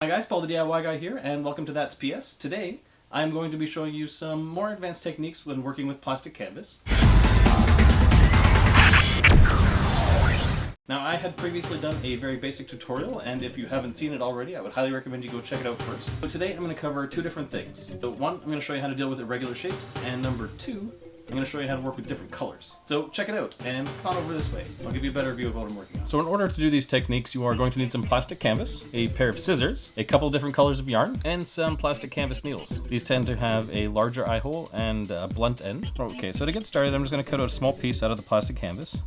Hi guys, Paul the DIY Guy here, and welcome to That's PS. Today, I'm going to be showing you some more advanced techniques when working with plastic canvas. Now, I had previously done a very basic tutorial, and if you haven't seen it already, I would highly recommend you go check it out first. But today, I'm going to cover two different things. So one, I'm going to show you how to deal with irregular shapes, and number two, I'm going to show you how to work with different colors. So check it out, and come on over this way. I'll give you a better view of what I'm working on. So in order to do these techniques, you are going to need some plastic canvas, a pair of scissors, a couple different colors of yarn, and some plastic canvas needles. These tend to have a larger eye hole and a blunt end. Okay, so to get started, I'm just going to cut out a small piece out of the plastic canvas.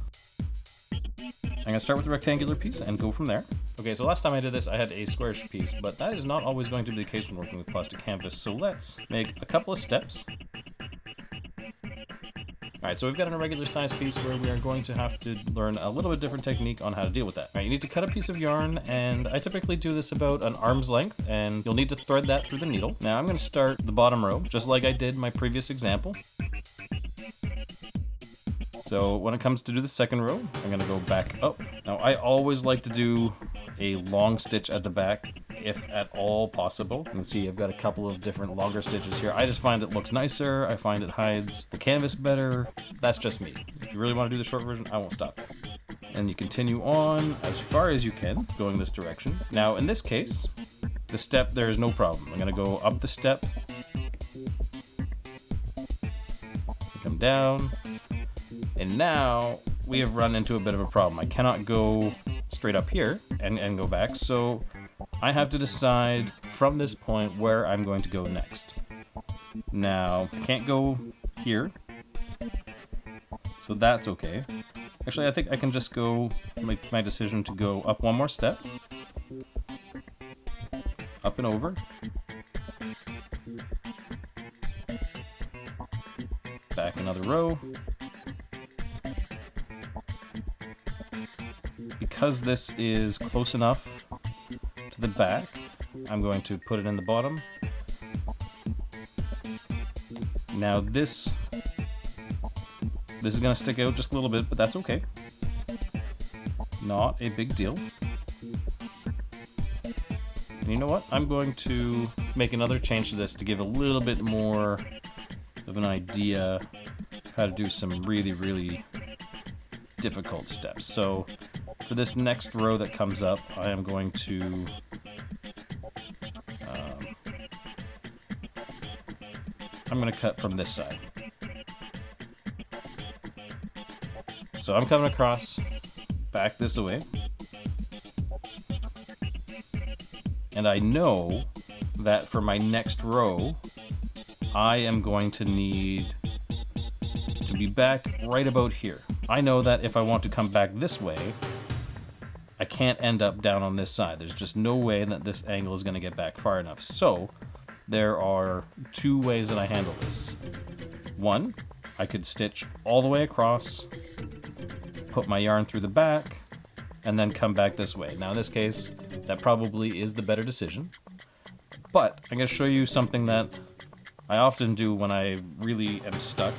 I'm going to start with the rectangular piece and go from there. Okay, so last time I did this, I had a squarish piece, but that is not always going to be the case when working with plastic canvas. So let's make a couple of steps. Alright, so we've got an irregular size piece where we are going to have to learn a little bit different technique on how to deal with that. Alright, you need to cut a piece of yarn, and I typically do this about an arm's length, and you'll need to thread that through the needle. Now I'm going to start the bottom row, just like I did in my previous example. So when it comes to do the second row, I'm going to go back up. Now I always like to do a long stitch at the back, if at all possible. You can see I've got a couple of different longer stitches here. I just find it looks nicer. I find it hides the canvas better. That's just me. If you really want to do the short version, I won't stop. And you continue on as far as you can, going this direction. Now in this case, the step, there is no problem. I'm going to go up the step, come down, and now we have run into a bit of a problem. I cannot go straight up here and go back, so I have to decide from this point where I'm going to go next. Now, I can't go here, so that's okay. Actually, I think I can just go, make my decision to go up one more step, up and over, back another row. Because this is close enough to the back, I'm going to put it in the bottom. Now this is going to stick out just a little bit, but that's okay. Not a big deal. And you know what? I'm going to make another change to this to give a little bit more of an idea of how to do some really, really difficult steps. So for this next row that comes up, I am going to I'm going to cut from this side. So I'm coming across back this way, and I know that for my next row I am going to need to be back right about here. I know that if I want to come back this way, I can't end up down on this side. There's just no way that this angle is going to get back far enough. So there are two ways that I handle this. One, I could stitch all the way across, put my yarn through the back, and then come back this way. Now in this case, that probably is the better decision. But I'm going to show you something that I often do when I really am stuck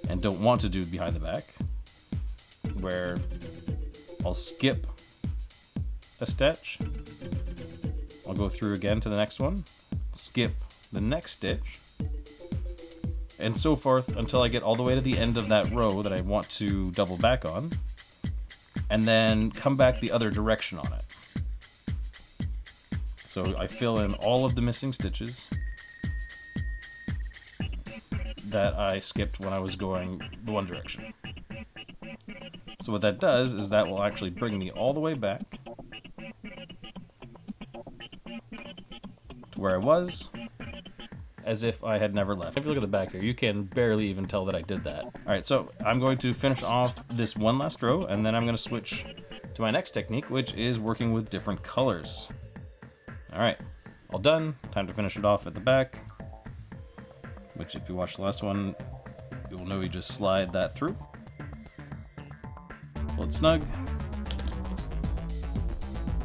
and don't want to do behind the back, where I'll skip a stitch, I'll go through again to the next one, skip the next stitch, and so forth until I get all the way to the end of that row that I want to double back on, and then come back the other direction on it. So I fill in all of the missing stitches that I skipped when I was going the one direction. So what that does is that will actually bring me all the way back to where I was, as if I had never left. If you look at the back here, you can barely even tell that I did that. Alright, so I'm going to finish off this one last row, and then I'm going to switch to my next technique, which is working with different colors. Alright, all done. Time to finish it off at the back, which if you watched the last one, you'll know you just slide that through. Pull it snug,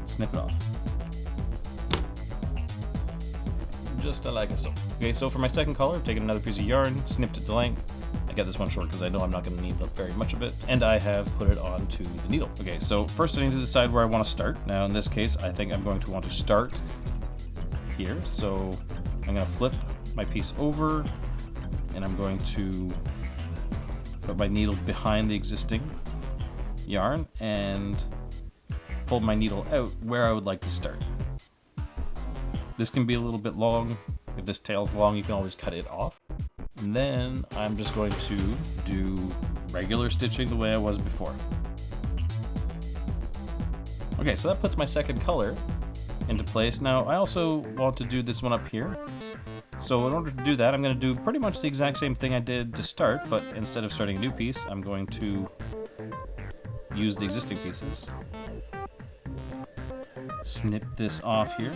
snip it off. Just like so. Okay, so for my second color, I've taken another piece of yarn, snipped it to length, I get this one short because I know I'm not going to need very much of it, and I have put it onto the needle. Okay, so first I need to decide where I want to start. Now in this case, I think I'm going to want to start here. So I'm going to flip my piece over, and I'm going to put my needle behind the existing yarn and pull my needle out where I would like to start. This can be a little bit long. If this tail's long, you can always cut it off. And then I'm just going to do regular stitching the way I was before. Okay, so that puts my second color into place. Now I also want to do this one up here. So in order to do that, I'm going to do pretty much the exact same thing I did to start, but instead of starting a new piece, I'm going to use the existing pieces. Snip this off here.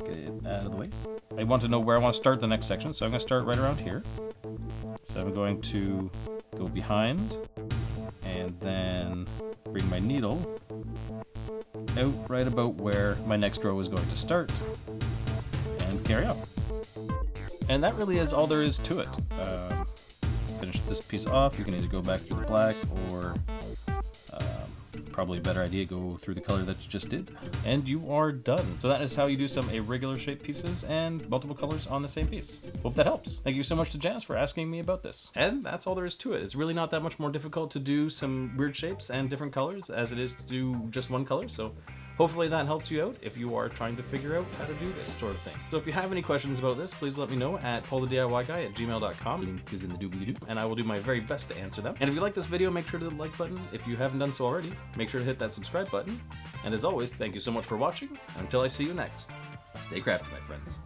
Get it out of the way. I want to know where I want to start the next section, so I'm going to start right around here. So I'm going to go behind and then bring my needle out right about where my next row is going to start and carry on. And that really is all there is to it. Finish this piece off. You can either go back through the black or probably a better idea, go through the color that you just did, and you are done. So that is how you do some irregular shaped pieces and multiple colors on the same piece. Hope that helps. Thank you so much to Jazz for asking me about this. And that's all there is to it. It's really not that much more difficult to do some weird shapes and different colors as it is to do just one color. So hopefully that helps you out if you are trying to figure out how to do this sort of thing. So if you have any questions about this, please let me know at paulthediyguy@gmail.com. Link is in the doobly-doo, and I will do my very best to answer them. And if you like this video, make sure to hit the like button. If you haven't done so already, make sure to hit that subscribe button. And as always, thank you so much for watching. Until I see you next, stay crafty, my friends.